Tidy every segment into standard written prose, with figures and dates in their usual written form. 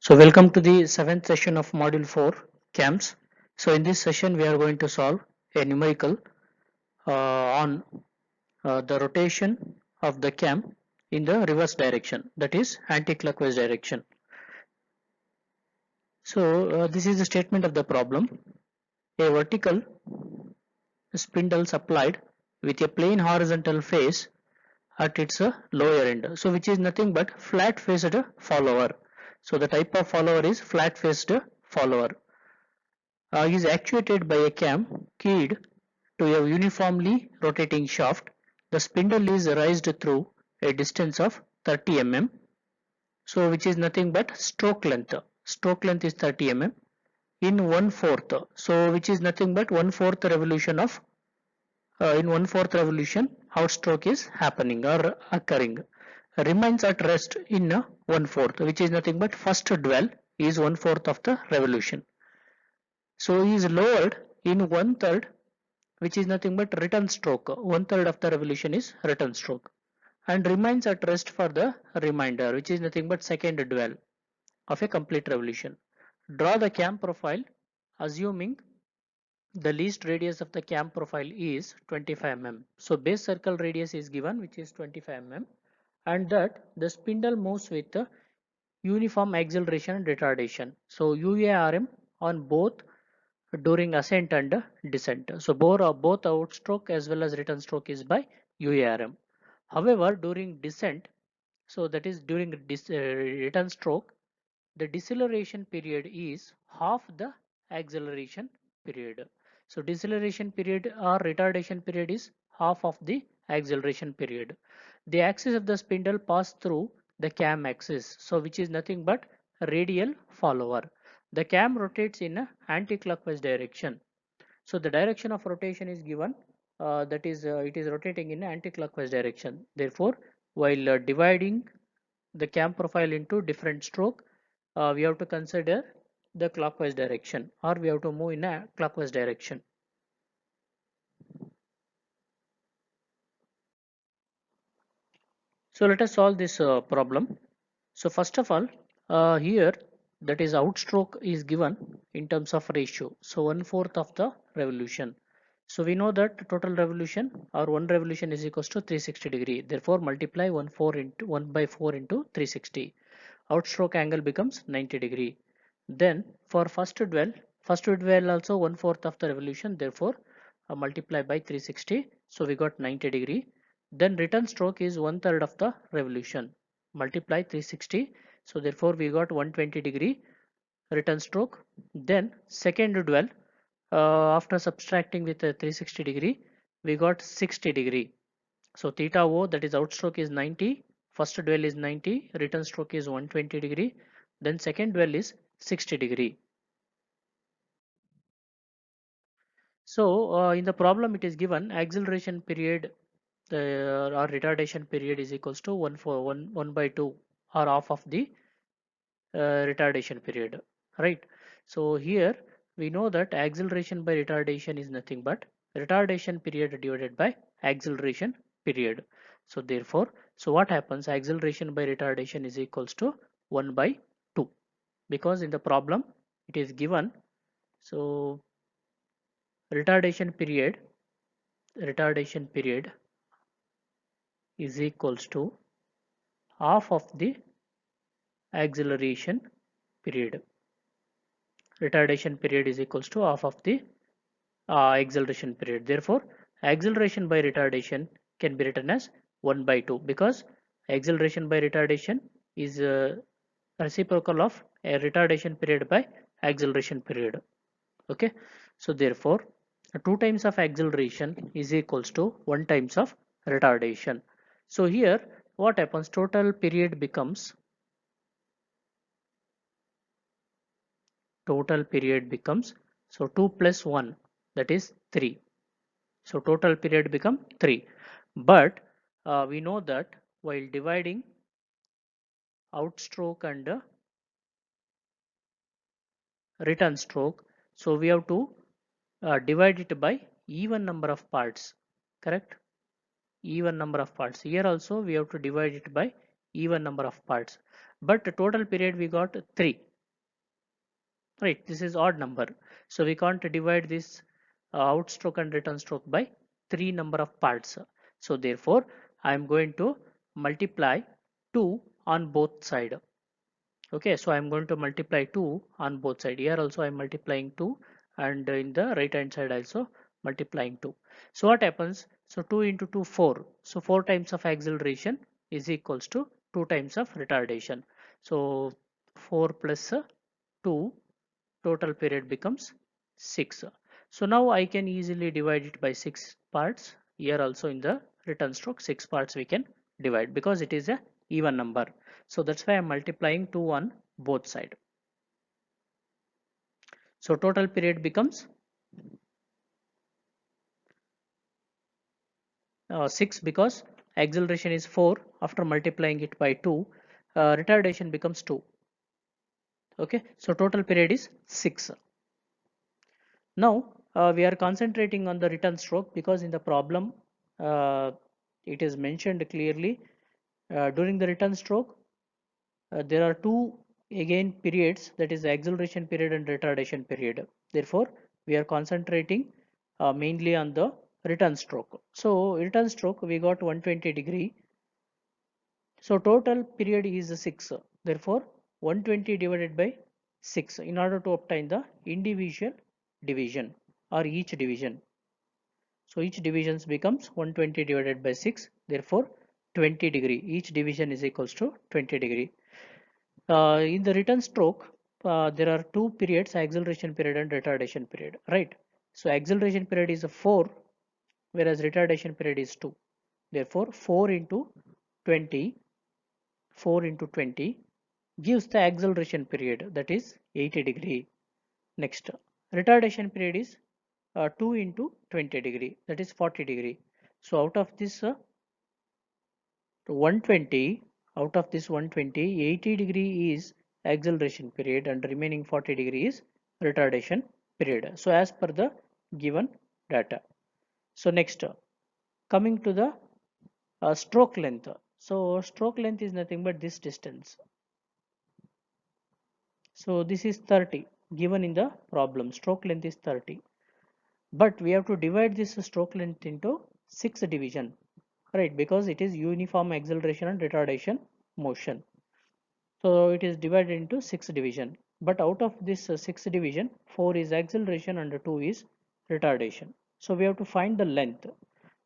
So welcome to the 7th session of module 4 CAMS. So in this session we are going to solve a numerical on the rotation of the cam in the reverse direction, that is anti-clockwise direction. So this is the statement of the problem. A vertical spindle supplied with a plain horizontal face at its lower end, so which is nothing but flat faced follower. So the type of follower is flat faced follower. Is actuated by a cam keyed to a uniformly rotating shaft. The spindle is raised through a distance of 30 mm, so which is nothing but stroke length. Stroke length is 30 mm in 1/4, so which is nothing but 1/4 revolution of in 1/4 revolution outstroke is happening or occurring. Remains at rest in 1/4, which is nothing but first dwell is 1/4 of the revolution. So is lowered in 1/3, which is nothing but return stroke. 1/3 of the revolution is return stroke, and remains at rest for the remainder, which is nothing but second dwell of a complete revolution. Draw the cam profile assuming the least radius of the cam profile is 25 mm. So base circle radius is given, which is 25 mm, and that the spindle moves with the uniform acceleration and retardation. So UARM on both during ascent and descent. So both outstroke as well as return stroke is by UARM. However, during descent, so that is during return stroke, the deceleration period is half the acceleration period. So deceleration period or retardation period is half of the acceleration period. The axis of the spindle pass through the cam axis, so which is nothing but radial follower. The cam rotates in a anti-clockwise direction. So the direction of rotation is given, that is it is rotating in anti-clockwise direction. Therefore, while dividing the cam profile into different stroke, we have to consider the clockwise direction, or we have to move in a clockwise direction. So let us solve this problem. So first of all, here that is outstroke is given in terms of ratio. So 1/4 of the revolution. So we know that total revolution or one revolution is equals to 360 degree. Therefore multiply 1/4 into 360. Outstroke angle becomes 90 degree. Then for first dwell also 1/4 of the revolution. Therefore multiply by 360. So we got 90 degree. Then return stroke is 1/3 of the revolution. Multiply 360. So therefore we got 120 degree return stroke. Then second dwell, after subtracting with 360 degree, we got 60 degree. So theta O, that is outstroke, is 90. First dwell is 90. Return stroke is 120 degree. Then second dwell is 60 degree. So in the problem it is given acceleration period or retardation period is equals to 1/2 or half of the retardation period, right? So here we know that acceleration by retardation is nothing but retardation period divided by acceleration period. So therefore, so what happens, acceleration by retardation is equals to 1/2, because in the problem it is given. So retardation period is equals to half of the acceleration period. Retardation period is equals to half of the acceleration period. Therefore acceleration by retardation can be written as 1/2, because acceleration by retardation is reciprocal of a retardation period by acceleration period. Okay, so therefore 2 times of acceleration is equals to 1 times of retardation. So here what happens, total period becomes 2 plus 1, that is 3. So total period become 3. But we know that while dividing outstroke and return stroke. So we have to divide it by even number of parts, correct? Even number of parts. Here also we have to divide it by even number of parts. But the total period we got 3. Right, this is odd number. So we can't divide this outstroke and return stroke by 3 number of parts. So therefore I am going to multiply 2 on both side. Okay, so I'm going to multiply 2 on both side. Here also I'm multiplying 2, and in the right hand side also multiplying 2. So what happens? So 2 into 2, 4. So 4 times of acceleration is equals to 2 times of retardation. So 4 plus 2, total period becomes 6. So now I can easily divide it by 6 parts. Here also in the return stroke 6 parts we can divide because it is a even number. So that's why I'm multiplying 2 on both side. So total period becomes 6 because acceleration is 4. After multiplying it by 2, retardation becomes 2. Okay, so total period is 6. Now we are concentrating on the return stroke because in the problem it is mentioned clearly during the return stroke there are two again periods, that is acceleration period and retardation period. Therefore we are concentrating mainly on the return stroke. So return stroke we got 120 degree. So total period is 6. Therefore 120 divided by 6 in order to obtain the individual division or each division. So each division becomes 120 divided by 6. Therefore 20 degree. Each division is equals to 20 degree. In the return stroke, there are two periods, acceleration period and retardation period, right? So acceleration period is a 4, whereas retardation period is 2. Therefore 4 into 20, 4 into 20 gives the acceleration period, that is 80 degree. Next, retardation period is 2 into 20 degree, that is 40 degree. So out of this 120, out of this 120, 80 degree is acceleration period and remaining 40 degree is retardation period. So as per the given data. So next, coming to the stroke length. So stroke length is nothing but this distance. So this is 30 given in the problem. Stroke length is 30. But we have to divide this stroke length into 6 division, right? Because it is uniform acceleration and retardation motion. So it is divided into 6 division. But out of this 6 division, 4 is acceleration and 2 is retardation. So we have to find the length.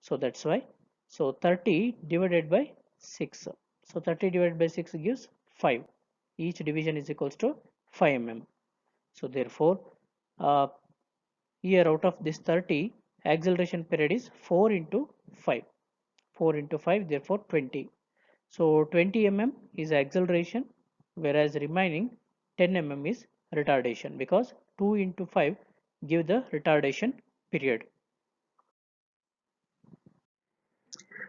So that's why. So 30 divided by 6. So 30 divided by 6 gives 5. Each division is equals to 5 mm. So therefore, here out of this 30, acceleration period is 4 into 5. 4 into 5, therefore 20. So 20 mm is acceleration, whereas remaining 10 mm is retardation, because 2 into 5 give the retardation period.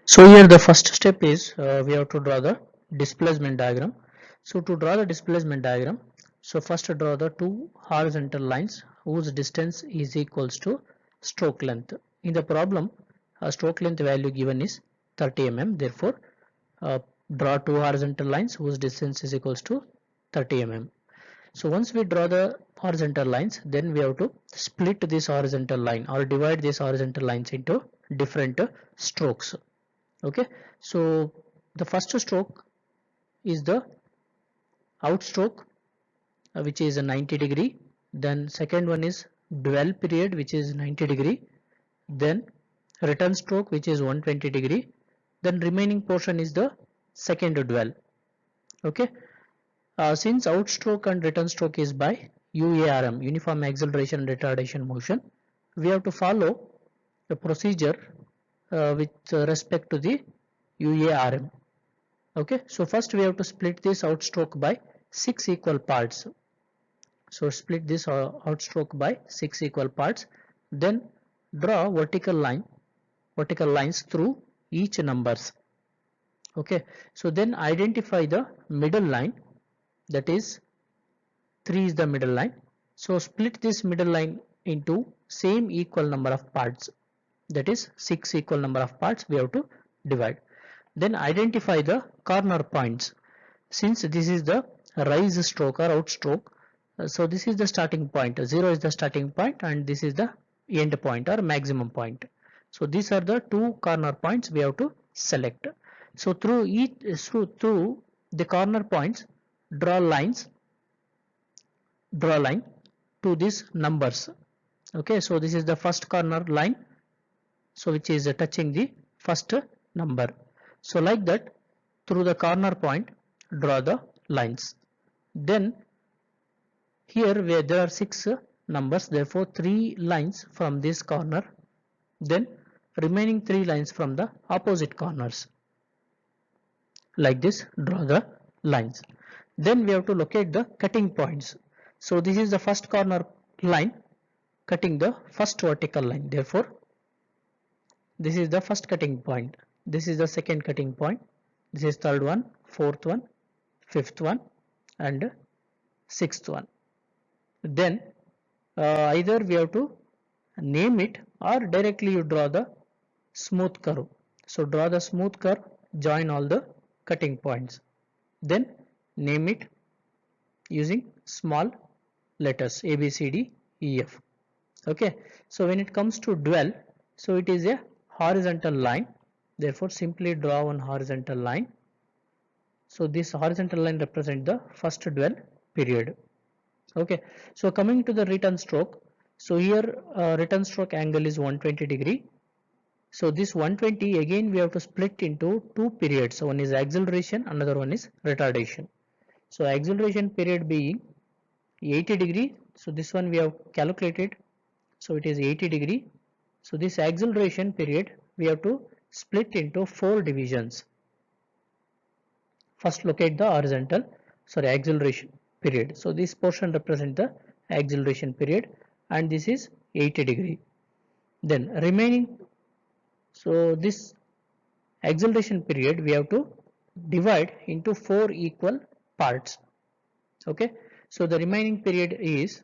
So here the first step is we have to draw the displacement diagram. So to draw the displacement diagram, so first draw the two horizontal lines whose distance is equals to stroke length. In the problem, stroke length value given is 30 mm. Therefore, draw two horizontal lines whose distance is equals to 30 mm. So once we draw the horizontal lines, then we have to split this horizontal line or divide these horizontal lines into different strokes. Okay, so the first stroke is the outstroke, which is a 90 degree. Then second one is dwell period, which is 90 degree. Then return stroke, which is 120 degree. Then remaining portion is the second dwell. Okay, since outstroke and return stroke is by UARM, uniform acceleration and retardation motion, we have to follow the procedure with respect to the UARM. Okay, so first we have to split this outstroke by 6 equal parts. So split this outstroke by 6 equal parts, then draw vertical lines through each numbers. Okay, so then identify the middle line, that is 3 is the middle line. So split this middle line into same equal number of parts, that is 6 equal number of parts we have to divide. Then identify the corner points. Since this is the rise stroke or out stroke, so this is the starting point, 0 is the starting point and this is the end point or maximum point. So these are the two corner points we have to select. So through the corner points, draw line to these numbers. Okay, so this is the first corner line, so which is touching the first number. So like that, through the corner point draw the lines. Then here where there are 6 numbers, therefore 3 lines from this corner, then remaining 3 lines from the opposite corners. Like this, draw the lines. Then we have to locate the cutting points. So this is the first corner line cutting the first vertical line, therefore this is the first cutting point, this is the second cutting point, this is third one, fourth one, fifth one and sixth one. Then either we have to name it or directly you draw the smooth curve. So draw the smooth curve, join all the cutting points, then name it using small letters A, B, C, D, E, F. Okay, so when it comes to dwell, so it is a horizontal line, therefore simply draw one horizontal line. So this horizontal line represents the first dwell period. Okay, so coming to the return stroke, so here return stroke angle is 120 degree. So this 120 again we have to split into two periods. So one is acceleration, another one is retardation. So acceleration period being 80 degree, so this one we have calculated, so it is 80 degree. So this acceleration period we have to split into 4 divisions. First locate the acceleration period. So this portion represents the acceleration period and this is 80 degree. Then remaining, so this acceleration period we have to divide into 4 equal parts. Okay, so the remaining period is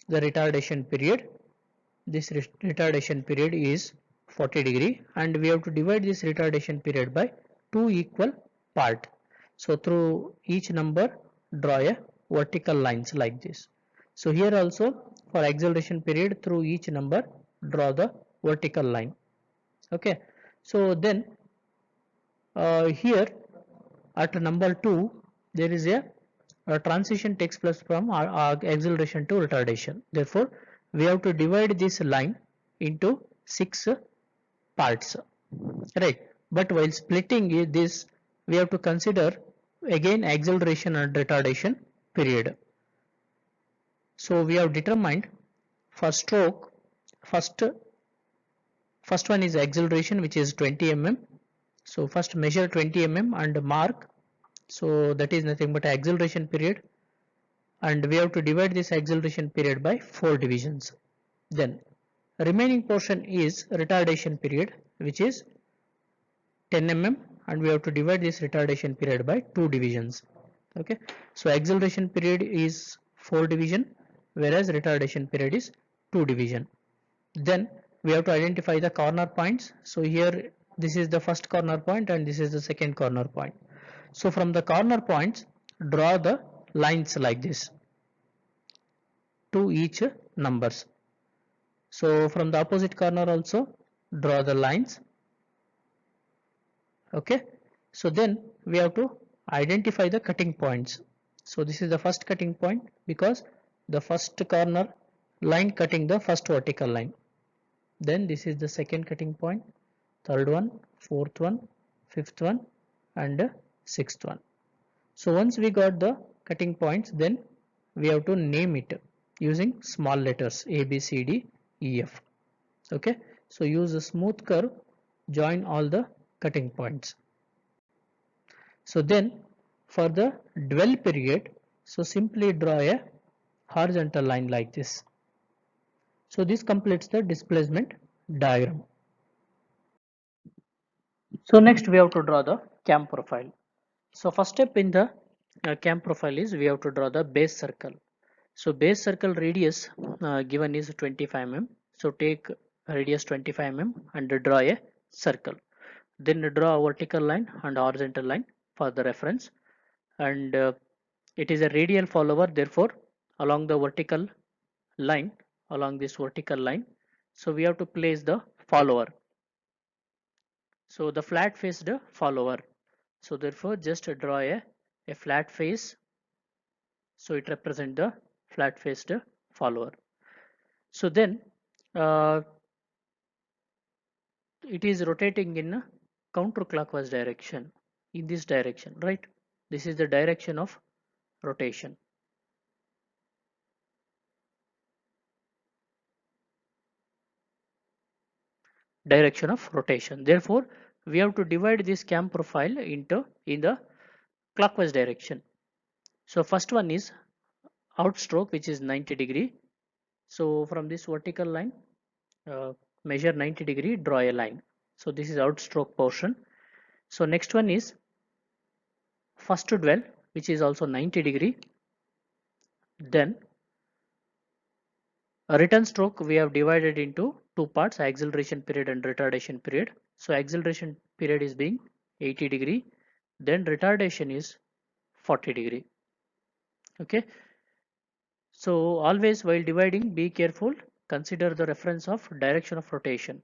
the retardation period. This retardation period is 40 degree and we have to divide this retardation period by 2 equal part. So through each number draw a vertical lines like this. So here also for acceleration period through each number draw the vertical line. Okay, so then here at number 2 there is a transition takes place from acceleration to retardation. Therefore we have to divide this line into 6 parts, right? But while splitting this we have to consider again acceleration and retardation period. So we have determined for stroke, first one is acceleration, which is 20 mm. So first measure 20 mm and mark, so that is nothing but acceleration period, and we have to divide this acceleration period by 4 divisions. Then remaining portion is retardation period, which is 10 mm, and we have to divide this retardation period by 2 divisions. Okay, so acceleration period is 4 division whereas retardation period is 2 division. Then we have to identify the corner points. So here this is the first corner point and this is the second corner point. So from the corner points draw the lines like this to each numbers. So from the opposite corner also draw the lines. Okay, so then we have to identify the cutting points. So this is the first cutting point because the first corner line cutting the first vertical line. Then this is the second cutting point, third one, fourth one, fifth one and sixth one. So once we got the cutting points, then we have to name it using small letters A, B, C, D, E, F. Okay, so use a smooth curve, join all the cutting points. So then for the dwell period, so simply draw a horizontal line like this. So this completes the displacement diagram. So next we have to draw the cam profile. So first step in the cam profile is we have to draw the base circle. So base circle radius given is 25 mm. So take radius 25 mm and draw a circle. Then draw a vertical line and horizontal line for the reference. And it is a radial follower, therefore along the vertical line, along this vertical line, so we have to place the follower. So the flat faced follower. So therefore just draw a flat face. So it represents the flat faced follower. So then uh, it is rotating in a counterclockwise direction, in this direction, right? This is the direction of rotation. Direction of rotation. Therefore, we have to divide this cam profile into in the clockwise direction. So first one is outstroke, which is 90°. So from this vertical line, measure 90°, draw a line. So this is outstroke portion. So next one is first to dwell, which is also 90°. Then a return stroke we have divided into two parts, acceleration period and retardation period. So acceleration period is being 80°, then retardation is 40°. Okay. So always while dividing, be careful, consider the reference of direction of rotation.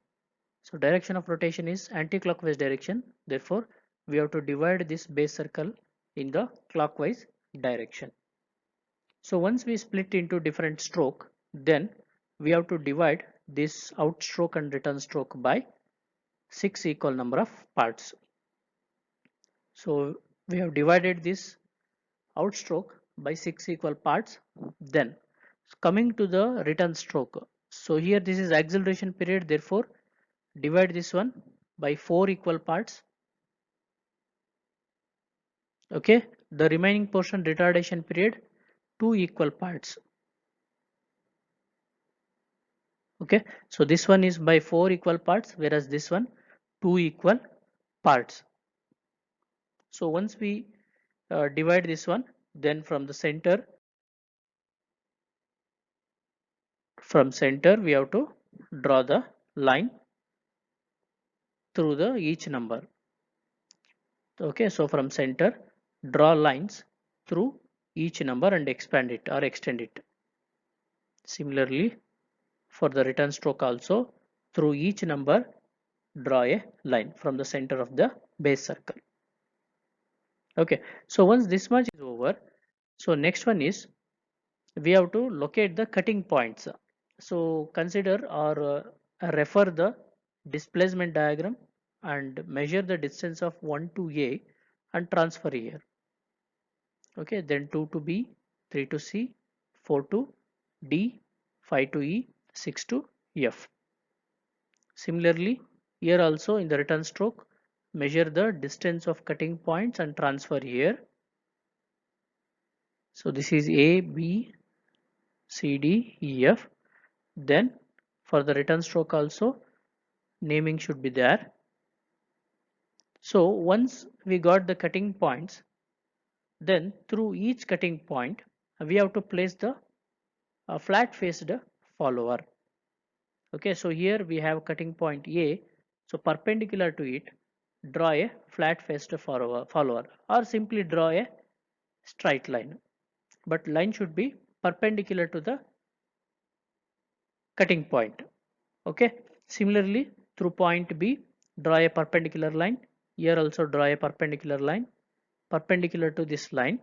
So direction of rotation is anti-clockwise direction. Therefore, we have to divide this base circle in the clockwise direction. So once we split into different stroke, then we have to divide this outstroke and return stroke by 6 equal number of parts. So we have divided this outstroke by 6 equal parts. Then coming to the return stroke. So here this is acceleration period, therefore divide this one by 4 equal parts. Okay, the remaining portion retardation period 2 equal parts. Okay, so this one is by 4 equal parts, whereas this one 2 equal parts. So once we divide this one, then from center we have to draw the line through the each number. Okay, so from center draw lines through each number and expand it or extend it. Similarly, for the return stroke also, through each number draw a line from the center of the base circle. Okay, so once this much is over, so next one is we have to locate the cutting points. So consider or refer the displacement diagram and measure the distance of 1 to A and transfer here. Okay, then 2 to B, 3 to C, 4 to D, 5 to E, 6 to F. Similarly, here also in the return stroke, measure the distance of cutting points and transfer here. So this is A, B, C, D, E, F. Then for the return stroke also, naming should be there. So once we got the cutting points, then through each cutting point, we have to place the flat faced follower. Okay, so here we have cutting point A, so perpendicular to it, draw a flat faced follower or simply draw a straight line, but line should be perpendicular to the cutting point. Okay, similarly through point B, draw a perpendicular line. Here also draw a perpendicular line perpendicular to this line.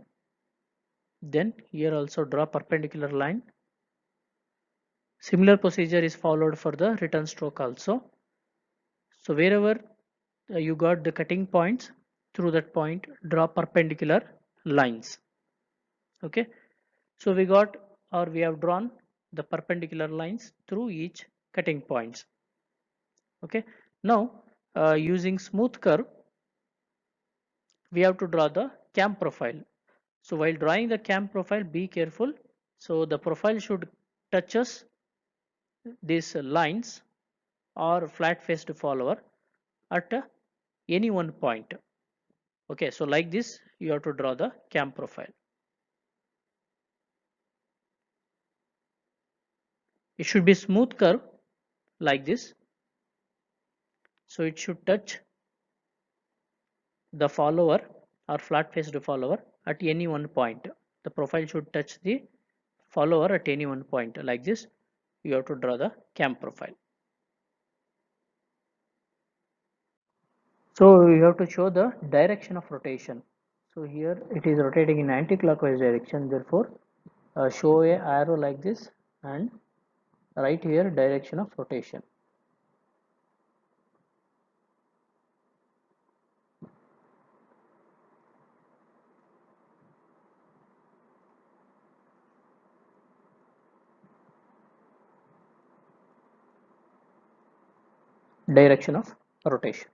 Then here also draw perpendicular line. Similar procedure is followed for the return stroke also. So wherever you got the cutting points, through that point draw perpendicular lines. Okay, so we got or we have drawn the perpendicular lines through each cutting points. Okay, now using smooth curve we have to draw the cam profile. So while drawing the cam profile, be careful. So the profile should touches these lines or flat faced follower at any one point. Okay, so like this you have to draw the cam profile. It should be smooth curve like this, so it should touch the follower or flat faced follower at any one point. The profile should touch the follower at any one point. Like this you have to draw the cam profile. So you have to show the direction of rotation. So here it is rotating in anti-clockwise direction, therefore show a arrow like this and write here direction of rotation. Direction of rotation.